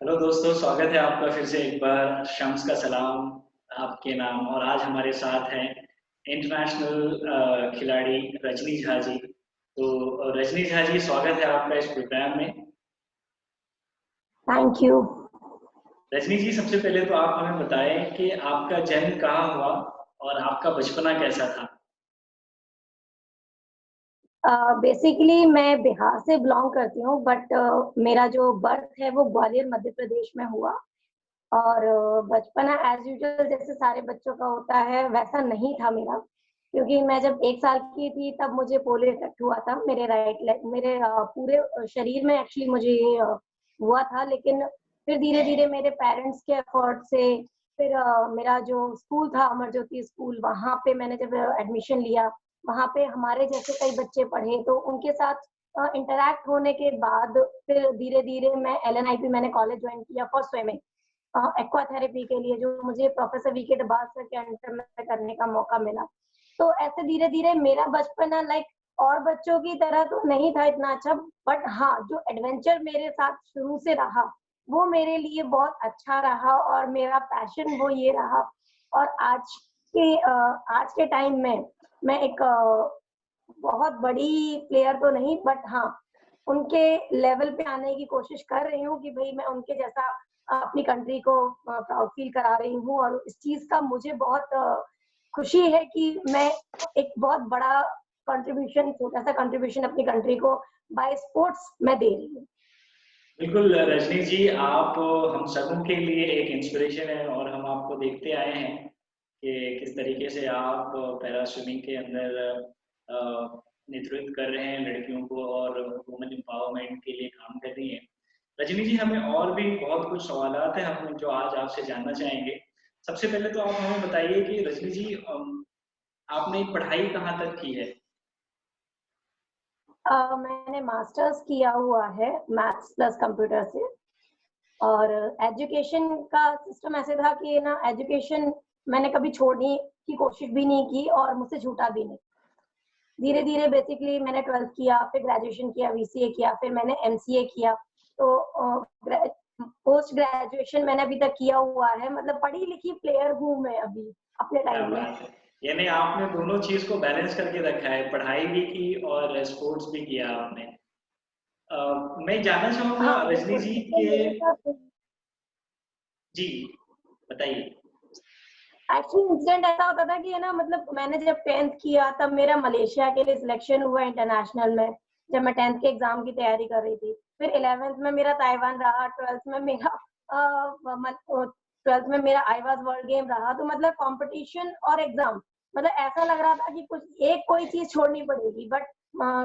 Hello दोस्तों, स्वागत है आपका फिर से एक बार शम्स का सलाम आपके नाम। और आज हमारे साथ हैं इंटरनेशनल खिलाड़ी रजनी झा जी। तो रजनी झा जी, स्वागत है आपका इस प्रोग्राम में। Thank you. रजनी जी, सबसे पहले तो आप हमें बताएं कि आपका जन्म कहाँ हुआ और आपका बचपना कैसा था। बेसिकली मैं बिहार से बिलोंग करती हूँ, बट मेरा जो बर्थ है वो ग्वालियर मध्य प्रदेश में हुआ। और बचपना एज यूजुअल जैसे सारे बच्चों का होता है वैसा नहीं था मेरा, क्योंकि मैं जब 1 साल की थी तब मुझे पोलियो इफेक्ट हुआ था मेरे राइट लेग, मेरे पूरे शरीर में एक्चुअली मुझे ये हुआ था। लेकिन फिर धीरे धीरे मेरे पेरेंट्स के एफर्ट से फिर मेरा जो स्कूल था अमर ज्योति स्कूल, वहाँ पे मैंने जब एडमिशन लिया, वहाँ पे हमारे जैसे कई बच्चे पढ़े तो उनके साथ इंटरैक्ट होने के बाद फिर धीरे धीरे मैं एलएनआईपी मैंने कॉलेज ज्वाइन किया फॉर स्विमिंग, एक्वा थेरेपी के लिए, जो मुझे प्रोफेसर वीके डबास सर के अंडर में करने का मौका मिला। तो ऐसे धीरे धीरे मेरा बचपन लाइक और बच्चों की तरह तो नहीं था इतना अच्छा, बट हाँ जो एडवेंचर मेरे साथ शुरू से रहा वो मेरे लिए बहुत अच्छा रहा और मेरा पैशन वो ये रहा। और आज के टाइम में मैं एक बहुत बड़ी प्लेयर तो नहीं, बट हाँ उनके लेवल पे आने की कोशिश कर रही हूँ कि भाई मैं उनके जैसा अपनी कंट्री को प्राउड फील करा रही हूँ। और इस चीज का मुझे बहुत खुशी है कि मैं एक बहुत बड़ा कंट्रीब्यूशन, छोटा सा कंट्रीब्यूशन अपनी कंट्री को बाय स्पोर्ट्स में दे रही हूँ। बिल्कुल रजनी जी, आप हम सबों के लिए एक इंस्पिरेशन है और हम आपको देखते आए हैं कि किस तरीके से आप पैरा स्विमिंग के अंदर अ, नेतृत्व कर रहे हैं लड़कियों को और वुमेन एम्पावरमेंट के लिए काम कर रही हैं। रजनी जी, हमें और भी बहुत कुछ सवालात हैं हम जो आज आपसे जानना चाहेंगे। सबसे पहले तो आप हमें बताइए कि रजनी जी, आपने पढ़ाई कहाँ तक की है। मैंने मास्टर्स किया हुआ है मैथ्स प्लस कंप्यूटर से। और एजुकेशन का सिस्टम ऐसे था कि ना एजुकेशन मैंने कभी छोड़ने की कोशिश भी नहीं की और मुझसे छूटा भी नहीं। धीरे धीरे बेसिकली मैंने 12th किया, फिर ग्रेजुएशन किया, वीसीए किया, फिर मैंने एमसीए किया। तो पोस्ट ग्रेजुएशन मैंने अभी तक किया हुआ है, मतलब पढ़ी लिखी प्लेयर हूँ मैं अभी अपने क्या टाइम में। बात है। यानी आपने दोनों चीज को बैलेंस करके रखा है, पढ़ाई भी की और स्पोर्ट्स भी किया आपने। मैं जानना चाहूंगा हाँ रजनी बिल्कुल, जी इसमें के। मेरे साथ जी, बताइए। एक्चुअली इंसिडेंट ऐसा होता था कि है ना, मतलब मैंने जब 10th किया तब मेरा मलेशिया के लिए सिलेक्शन हुआ इंटरनेशनल में, जब मैं 10th के एग्जाम की तैयारी कर रही थी। फिर 11th में मेरा ताइवान रहा, 12th में मेरा आईवाज वर्ल्ड गेम रहा। तो मतलब कंपटीशन और एग्जाम, मतलब ऐसा लग रहा था कि कुछ एक कोई चीज छोड़नी पड़ेगी, बट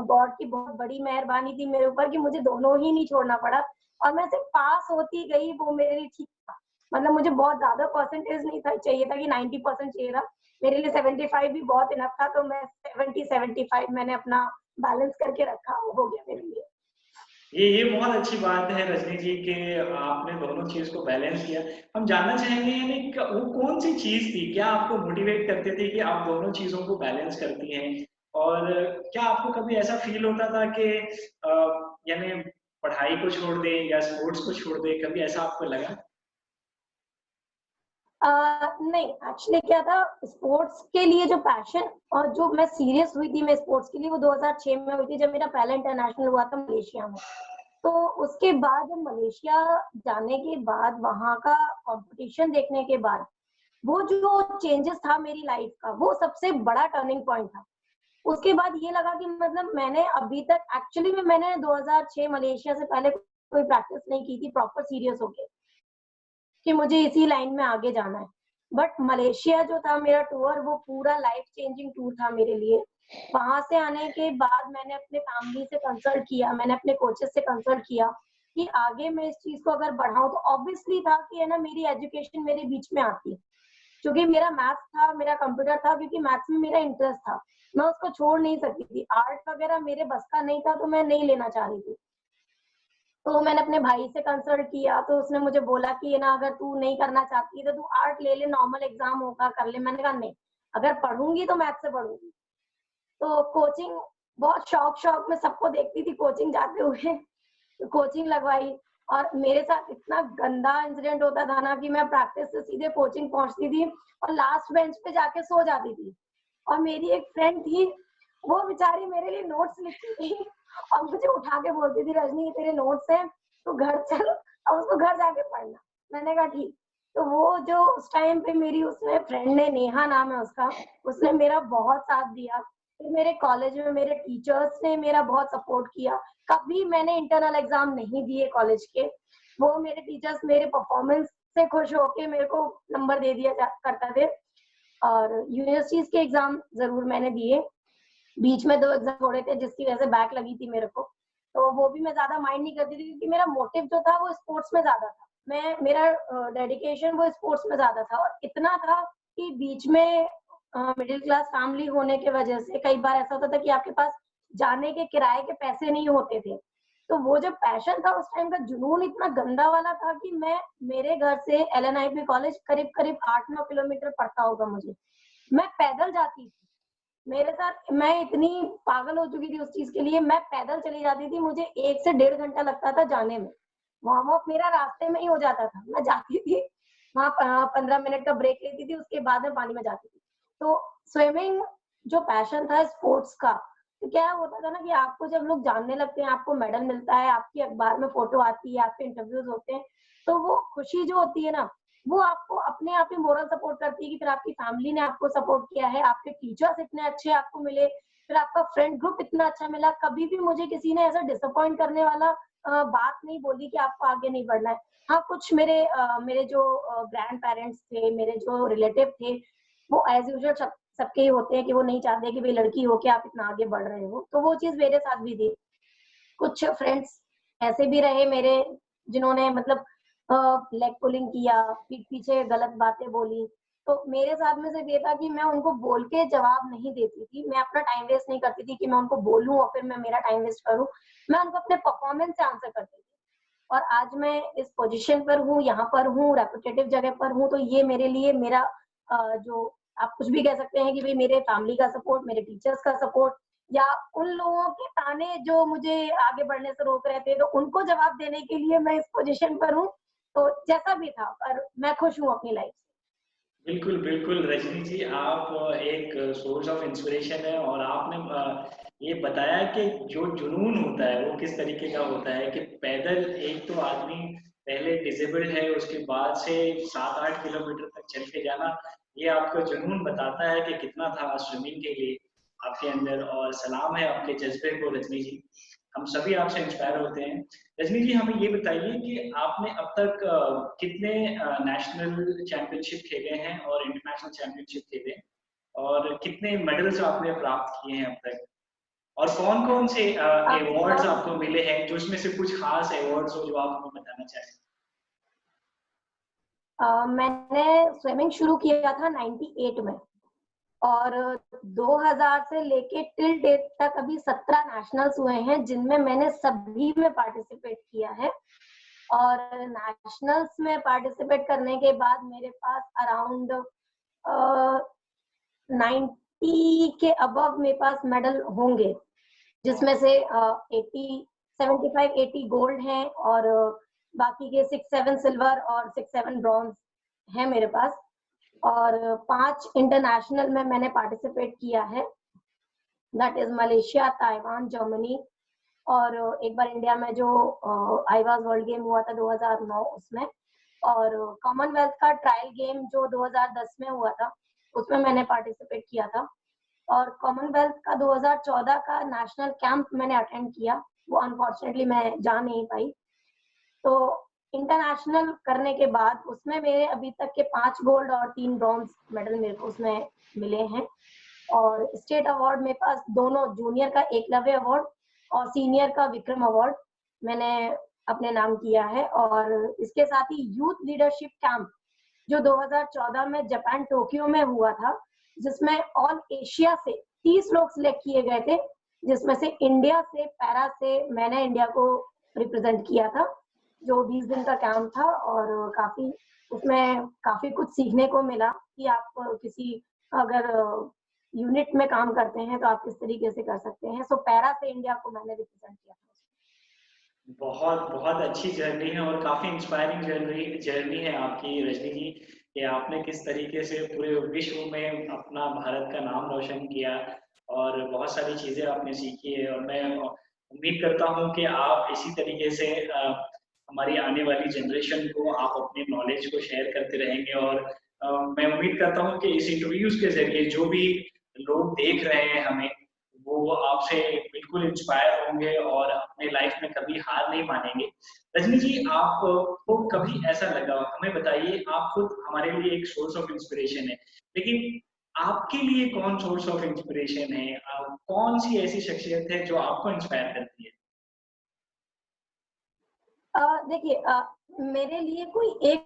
गॉड की बहुत बड़ी मेहरबानी थी मेरे ऊपर कि मुझे दोनों ही नहीं छोड़ना पड़ा। और मैं सिर्फ पास होती गई, वो मेरे लिए ठीक था। मतलब मुझे बहुत ज्यादा परसेंटेज नहीं था, चाहिए था कि 90% चाहिए था। मेरे लिए 75 भी बहुत इनफ था, तो मैं 75 मैंने अपना बैलेंस करके रखा, वो हो गया मेरे लिए। ये बहुत अच्छी बात है रजनी जी कि आपने दोनों चीज को बैलेंस किया। हम जानना चाहेंगे यानी वो कौन सी चीज थी, क्या आपको मोटिवेट करते थे कि आप दोनों चीजों को बैलेंस करती हैं। और क्या आपको कभी ऐसा फील होता था कि यानी पढ़ाई को छोड़ दें या स्पोर्ट्स को छोड़ दें, कभी ऐसा आपको लगा। नहीं, एक्चुअली क्या था, स्पोर्ट्स के लिए जो पैशन और जो मैं सीरियस हुई थी मैं स्पोर्ट्स के लिए, वो 2006 में हुई थी जब मेरा पहला इंटरनेशनल हुआ था मलेशिया में। तो उसके बाद जब मलेशिया जाने के बाद वहां का कंपटीशन देखने के बाद वो जो चेंजेस था मेरी लाइफ का, वो सबसे बड़ा टर्निंग पॉइंट था। उसके बाद ये लगा कि मतलब मैंने अभी तक एक्चुअली में मैंने 2006 मलेशिया से पहले कोई प्रैक्टिस नहीं की थी प्रॉपर सीरियस होके कि मुझे इसी लाइन में आगे जाना है। बट मलेशिया जो था मेरा टूर, वो पूरा लाइफ चेंजिंग टूर था मेरे लिए। वहां से आने के बाद मैंने अपने फैमिली से कंसल्ट किया, मैंने अपने कोचेस से कंसल्ट किया कि आगे मैं इस चीज को अगर बढ़ाऊं, तो ऑब्वियसली था कि है ना मेरी एजुकेशन मेरे बीच में आती, क्योंकि मेरा मैथ्स था, मेरा कंप्यूटर था, क्योंकि मैथ्स में मेरा इंटरेस्ट था। मैं उसको छोड़ नहीं सकती थी। आर्ट वगैरह मेरे बस का नहीं था, तो मैं नहीं लेना चाह रही थी। तो मैंने अपने भाई से कंसल्ट किया, तो उसने मुझे बोला कि ये ना अगर तू नहीं करना चाहती है तो तू आर्ट ले ले, नॉर्मल एग्जाम होगा कर ले। मैंने कहा नहीं, अगर पढ़ूंगी तो मैथ से पढ़ूंगी। तो कोचिंग बहुत शौक शौक में सबको देखती थी कोचिंग जाते हुए, तो कोचिंग लगवाई। और मेरे साथ इतना गंदा इंसिडेंट होता था ना कि मैं प्रैक्टिस से सीधे कोचिंग पहुंचती थी और लास्ट बेंच पे जाके सो जाती थी। और मेरी एक फ्रेंड थी, वो बेचारी मेरे लिए नोट्स लिखती थी और मुझे उठा के बोलती थी, रजनी ये तेरे नोट्स हैं, तू घर चल और उसको घर जाके पढ़ना। मैंने कहा ठीक। तो वो जो उस टाइम पे मेरी उसने फ्रेंड ने, नेहा नाम है उसका, उसने मेरा बहुत साथ दिया। फिर मेरे कॉलेज में मेरे टीचर्स ने मेरा बहुत सपोर्ट किया। कभी मैंने इंटरनल एग्जाम नहीं दिए कॉलेज के। वो मेरे टीचर्स मेरे परफॉर्मेंस से खुश होके मेरे को नंबर दे दिया करता थे। और यूनिवर्सिटीज के एग्जाम जरूर मैंने दिए। बीच में 2 एग्जाम छोड़े थे जिसकी वजह से बैक लगी थी मेरे को। तो वो भी मैं ज्यादा माइंड नहीं करती थी क्योंकि मेरा मोटिव जो था वो स्पोर्ट्स में ज्यादा था। मैं मेरा डेडिकेशन वो स्पोर्ट्स में ज्यादा था और इतना था कि बीच में मिडिल क्लास फैमिली होने की वजह से कई बार ऐसा होता था कि आपके पास जाने के किराए के पैसे नहीं होते थे। तो वो जो पैशन था उस टाइम का जुनून इतना गंदा वाला था कि मैं, मेरे घर से एलएनआईपी कॉलेज करीब करीब 8-9 किलोमीटर पड़ता होगा मुझे। मैं पैदल जाती थी। मेरे साथ मैं इतनी पागल हो चुकी थी उस चीज के लिए, मैं पैदल चली जाती थी, मुझे 1 से 1.5 घंटा लगता था जाने में। वार्म अप मेरा रास्ते में ही हो जाता था। मैं जाती थी वहाँ 15 मिनट का ब्रेक लेती थी, उसके बाद में पानी में जाती थी। तो स्विमिंग जो पैशन था स्पोर्ट्स का, तो क्या होता था ना कि आपको जब लोग जानने लगते हैं, आपको मेडल मिलता है, आपकी अखबार में फोटो आती है, आपके इंटरव्यूज होते हैं, तो वो खुशी जो होती है ना, वो आपको अपने आप ही मोरल सपोर्ट करती है कि फिर आपकी फैमिली ने आपको सपोर्ट किया है, आपके टीचर्स इतने अच्छे आपको मिले, फिर आपका फ्रेंड ग्रुप इतना अच्छा मिला। कभी भी मुझे किसी ने ऐसा डिसअपॉइंट करने वाला बात नहीं बोली कि आपको आगे नहीं बढ़ना है। हाँ, कुछ मेरे जो ग्रैंड पेरेंट्स थे, मेरे जो रिलेटिव थे, वो एज यूजुअल सबके ही होते हैं कि वो नहीं चाहते कि भाई लड़की हो के आप इतना आगे बढ़ रहे हो। तो वो चीज मेरे साथ भी थी। कुछ फ्रेंड्स ऐसे भी रहे मेरे जिन्होंने मतलब लेग पुलिंग किया, पीठ पीछे गलत बातें बोली। तो मेरे साथ में सिर्फ ये था कि मैं उनको बोल के जवाब नहीं देती थी। मैं अपना टाइम वेस्ट नहीं करती थी कि मैं उनको बोलूं और फिर मैं मेरा टाइम वेस्ट करूं। मैं उनको अपने परफॉर्मेंस से आंसर करती थी। और आज मैं इस पोजीशन पर हूँ, यहाँ पर हूँ, रेपुटेटिव जगह पर हूँ। तो ये मेरे लिए मेरा जो आप कुछ भी कह सकते हैं कि भाई मेरे फैमिली का सपोर्ट, मेरे टीचर्स का सपोर्ट, या उन लोगों के ताने जो मुझे आगे बढ़ने से रोक रहे थे, तो उनको जवाब देने के लिए मैं इस पोजीशन पर हूँ। तो जैसा भी था, पर मैं खुश हूँ अपनी लाइफ से। बिल्कुल, बिल्कुल रजनी जी, आप एक सोर्स ऑफ इंस्पिरेशन है और आपने ये बताया कि जो जुनून होता है वो किस तरीके का होता है कि पैदल एक तो आदमी पहले डिसेबल्ड है, उसके बाद से 7-8 किलोमीटर तक चल के जाना, ये आपका जुनून बताता है कि कितना था स्विमिंग के लिए आपके अंदर। और सलाम है आपके जज्बे को रजनी जी, हम सभी आपसे इंस्पायर होते हैं। रजनी जी, हमें ये बताइए कि आपने अब तक कितने नेशनल चैंपियनशिप खेले हैं और इंटरनेशनल चैंपियनशिप खेले हैं और कितने मेडल्स आपने प्राप्त किए हैं अब तक, और कौन-कौन से अवार्ड्स अब आपको मिले हैं, जो उसमें से कुछ खास अवार्ड्स हो जो आप हमें बताना चाहें? मैंने स्विमिंग शुरू किया था 98 में। और 2000 से लेके टिल डेट तक अभी 17 नेशनल्स हुए हैं जिनमें मैंने सभी में पार्टिसिपेट किया है। और नेशनल्स में पार्टिसिपेट करने के बाद मेरे पास अराउंड 90 के अबव मेरे पास मेडल होंगे, जिसमें से 80 गोल्ड हैं और बाकी के 6-7 सिल्वर और 6-7 ब्रॉन्ज है मेरे पास। और 5 इंटरनेशनल में मैंने पार्टिसिपेट किया है, that is Malaysia, Taiwan, Germany. और एक बार इंडिया में जो आईवाज वर्ल्ड गेम हुआ था 2009 उसमें। और कॉमनवेल्थ का ट्रायल गेम जो 2010 में हुआ था उसमें मैंने पार्टिसिपेट किया था। और कॉमनवेल्थ का 2014 का नेशनल कैंप मैंने अटेंड किया, वो अनफॉर्चुनेटली मैं जा नहीं पाई। तो इंटरनेशनल करने के बाद उसमें मेरे अभी तक के 5 गोल्ड और 3 ब्रॉन्ज मेडल मेरे को उसमें मिले हैं। और स्टेट अवार्ड मेरे पास दोनों, जूनियर का एकलव्य अवार्ड और सीनियर का विक्रम अवार्ड मैंने अपने नाम किया है। और इसके साथ ही यूथ लीडरशिप कैंप जो 2014 में जापान टोक्यो में हुआ था, जिसमें ऑल एशिया से 30 लोग सिलेक्ट किए गए थे, जिसमें से इंडिया से पैरा से मैंने इंडिया को रिप्रेजेंट किया था, जो 20 दिन का कैंप था। और काफी उसमें काफी कुछ सीखने को मिला कि आप किसी अगर यूनिट में काम करते हैं तो आप किस तरीके से कर सकते हैं। सो पैरा से इंडिया को मैंने रिप्रेजेंट किया था। बहुत बहुत अच्छी जर्नी है और काफी इंस्पायरिंग जर्नी जर्नी है आपकी रजनी जी, कि आपने किस तरीके से पूरे विश्व में अपना भारत का नाम रोशन किया और बहुत सारी चीजें आपने सीखी है। और मैं उम्मीद करता हूँ कि आप इसी तरीके से हमारी आने वाली जनरेशन को आप अपने नॉलेज को शेयर करते रहेंगे। और मैं उम्मीद करता हूँ कि इस इंटरव्यूज के जरिए जो भी लोग देख रहे हैं हमें, वो आपसे बिल्कुल इंस्पायर होंगे और अपने लाइफ में कभी हार नहीं मानेंगे। रजनी जी, आपको कभी ऐसा लगा, हमें बताइए, आप खुद हमारे लिए एक सोर्स ऑफ इंस्पिरेशन है, लेकिन आपके लिए कौन सोर्स ऑफ इंस्पिरेशन है? कौन सी ऐसी शख्सियत है जो आपको इंस्पायर करती है? देखिए, मेरे लिए कोई एक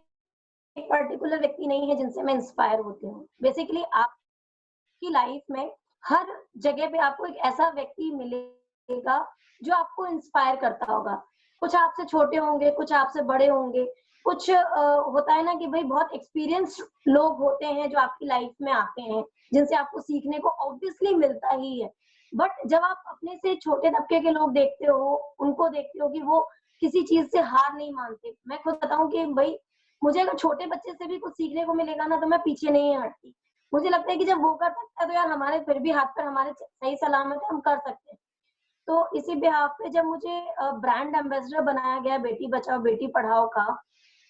पर्टिकुलर व्यक्ति नहीं है जिनसे मैं इंस्पायर होती हूँ। बेसिकली आपकी लाइफ में हर जगह पे आपको एक ऐसा व्यक्ति मिलेगा जो आपको इंस्पायर करता होगा। कुछ आपसे छोटे होंगे, कुछ आपसे बड़े होंगे, कुछ होता है ना कि भाई बहुत एक्सपीरियंस्ड लोग होते हैं जो आपकी लाइफ में आते हैं, जिनसे आपको सीखने को ऑब्वियसली मिलता ही है। बट जब आप अपने से छोटे तबके के लोग देखते हो, उनको देखते हो कि वो किसी चीज़ से हार नहीं मानते। मैं खुद बताऊँ कि भई मुझे अगर छोटे बच्चे से भी कुछ सीखने को मिलेगा ना, तो मैं पीछे नहीं हटती। मुझे लगता है कि जब वो कर सकता है तो यार हमारे फिर भी हाथ पैर हमारे सही सलामत है, हम कर सकते हैं। तो इसी बिहाफ़ पे जब मुझे ब्रांड एम्बेसडर बनाया गया बेटी बचाओ बेटी पढ़ाओ का,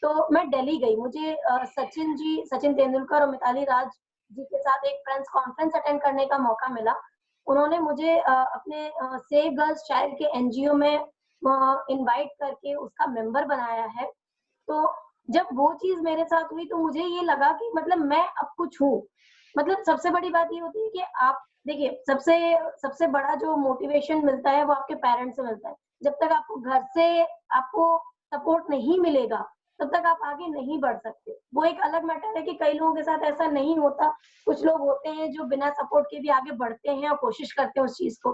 तो मैं दिल्ली गई। मुझे सचिन तेंदुलकर और मिताली राज जी के साथ एक प्रेस कॉन्फ्रेंस अटेंड करने का मौका मिला। उन्होंने मुझे अपने सेव गर्ल्स चाइल्ड के एनजीओ में इनवाइट करके उसका मेंबर बनाया है। तो जब वो चीज़ मेरे साथ हुई तो मुझे ये लगा कि मतलब मैं अब कुछ हूँ। मतलब सबसे बड़ी बात ये होती है कि आप देखिए सबसे सबसे बड़ा जो मोटिवेशन मिलता है वो आपके पेरेंट्स से मिलता है। जब तक आपको घर से आपको सपोर्ट नहीं मिलेगा, तब तक आप आगे नहीं बढ़ सकते। वो एक अलग मैटर है कि कई लोगों के साथ ऐसा नहीं होता। कुछ लोग होते हैं जो बिना सपोर्ट के भी आगे बढ़ते हैं और कोशिश करते हैं उस चीज़ को।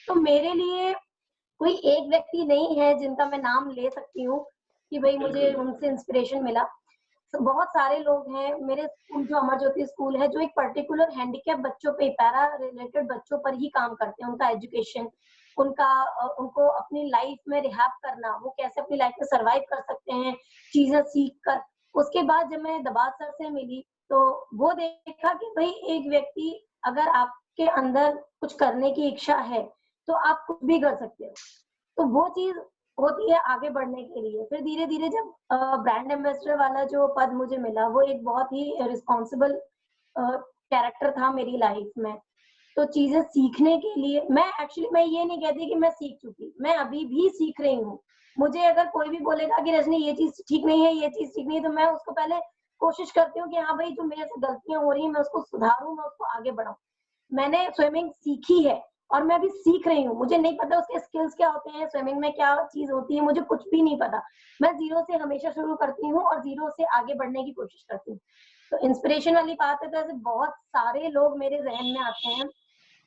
तो मेरे लिए कोई एक व्यक्ति नहीं है जिनका मैं नाम ले सकती हूँ कि भई मुझे बिल्कुल। उनसे इंस्पिरेशन मिला। तो बहुत सारे लोग हैं मेरे स्कूल जो अमर ज्योति स्कूल है जो एक पर्टिकुलर हैंडीकैप बच्चों पे पैरा रिलेटेड बच्चों पर ही काम करते हैं। उनका एजुकेशन, उनको अपनी लाइफ में रिहैब करना, वो कैसे अपनी लाइफ में सर्वाइव कर सकते हैं, चीज़ें सीख कर। उसके बाद जब मैं दबाव सर से मिली, तो वो देखा कि भई एक व्यक्ति अगर आपके अंदर कुछ करने की इच्छा है, तो आप कुछ भी कर सकते हो। तो वो चीज़ होती है आगे बढ़ने के लिए। फिर धीरे-धीरे जब ब्रांड एम्बेसडर वाला जो पद मुझे मिला, वो एक बहुत ही रिस्पॉन्सिबल कैरेक्टर था मेरी लाइफ में। तो चीज़ें सीखने के लिए मैं ये नहीं कहती कि मैं सीख चुकी, मैं अभी भी सीख रही हूँ। मुझे अगर कोई भी बोलेगा कि रजनी ये चीज़ ठीक नहीं है, ये चीज़ ठीक नहीं है, तो मैं उसको पहले कोशिश करती हूँ कि हाँ भाई, जो मेरे से गलतियाँ हो रही हैं, मैं उसको सुधारूँ, मैं उसको आगे बढ़ाऊँ। मैंने स्विमिंग सीखी है और मैं अभी सीख रही हूँ। मुझे नहीं पता उसके स्किल्स क्या होते हैं, स्विमिंग में क्या चीज़ होती है, मुझे कुछ भी नहीं पता। मैं ज़ीरो से हमेशा शुरू करती हूँ और ज़ीरो से आगे बढ़ने की कोशिश करती हूँ। तो इंस्पिरेशन वाली बात है तो ऐसे बहुत सारे लोग मेरे ज़हन में आते हैं,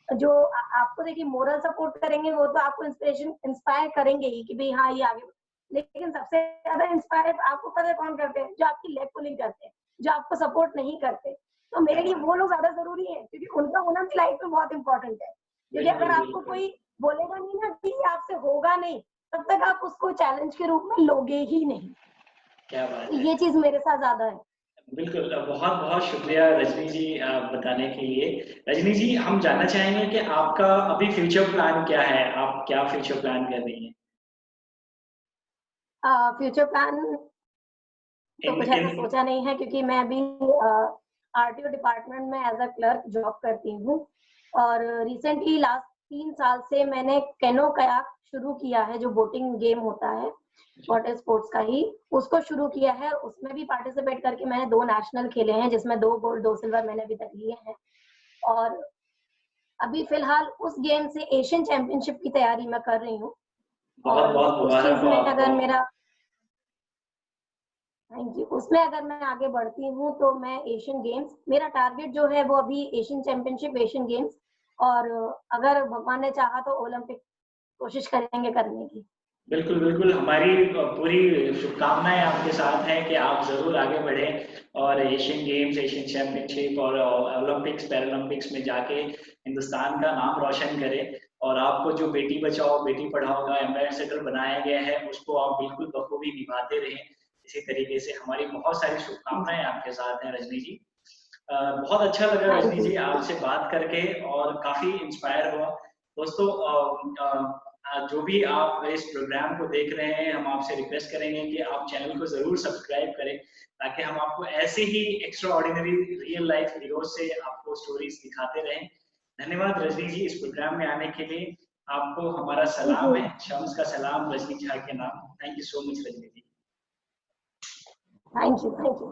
जो आपको देखिए मोरल सपोर्ट करेंगे, वो तो आपको इंस्पायर करेंगे ही कि भई हाँ, ये आगे। लेकिन सबसे ज़्यादा इंस्पायर आपको पता है कौन करते हैं? जो आपकी लेग पुलिंग करते हैं, जो आपको सपोर्ट नहीं करते। तो क्या मेरे लिए बात वो है! लोग ज़्यादा ज़रूरी है क्योंकि उनका होना भी लाइफ में बहुत इम्पोर्टेंट है। क्योंकि अगर बिल्कुल, आपको बिल्कुल। कोई बोलेगा नहीं ना कि ये आपसे होगा नहीं, तब तक आप उसको चैलेंज के रूप में लोगे ही नहीं। क्या तो बात है! ये चीज़ मेरे साथ ज़्यादा है। बिल्कुल, बहुत-बहुत शुक्रिया रजनी जी बताने के लिए। रजनी जी, हम जानना चाहेंगे कि आपका अभी फ्यूचर प्लान क्या है? आप क्या फ्यूचर प्लान कर रही हैं? फ्यूचर प्लान तो इन कुछ इन ऐसा सोचा नहीं है क्योंकि मैं अभी आरटीओ डिपार्टमेंट में एज़ अ क्लर्क जॉब करती हूँ और रिसेंटली लास्ट 3 साल से मैंने कैनो कयाक शुरू किया है, जो बोटिंग गेम होता है, जी, वाटर स्पोर्ट्स का ही, उसको शुरू किया है। उसमें भी पार्टिसिपेट करके मैंने 2 नेशनल खेले हैं, जिसमें 2 गोल्ड, 2 सिल्वर मैंने अभी तक लिए हैं और अभी फिलहाल उस गेम से एशियन चैंपियनशिप की तैयारी मैं कर रही हूँ और बहुत-बहुत उस मुबारक चीज़ हो में आपको। अगर मेरा थैंक यू। उसमें अगर मैं आगे बढ़ती हूँ तो मैं एशियन गेम्स मेरा टारगेट जो है वो अभी एशियन चैंपियनशिप, एशियन गेम्स और अगर भगवान ने चाहा तो ओलंपिक कोशिश करेंगे करने की। बिल्कुल, बिल्कुल, हमारी पूरी शुभकामनाएँ आपके साथ हैं कि आप ज़रूर आगे बढ़ें और एशियन गेम्स, एशियन चैंपियनशिप और ओलंपिक्स, पैरालंपिक्स में जाके हिंदुस्तान का नाम रोशन करें। और आपको जो बेटी बचाओ बेटी पढ़ाओ का एम्बेसडर बनाया गया है उसको आप बिल्कुल बखूबी निभाते रहें। इसी तरीके से हमारी बहुत सारी शुभकामनाएं आपके साथ हैं रजनी जी। बहुत अच्छा लगा थैंक रजनी यू। जी आपसे बात करके और काफी इंस्पायर हुआ। दोस्तों जो भी आप इस प्रोग्राम को देख रहे हैं हम आपसे रिक्वेस्ट करेंगे कि आप चैनल को जरूर सब्सक्राइब करें ताकि हम आपको ऐसे ही extraordinary real life hero से आपको स्टोरीज दिखाते रहें। धन्यवाद रजनी जी इस प्रोग्राम में आने के लिए। आपको हमारा थैंक सलाम यू। है, शम्स का सलाम रजनी झा के नाम। Thank you so much Rajni ji. Thank you. Thank you.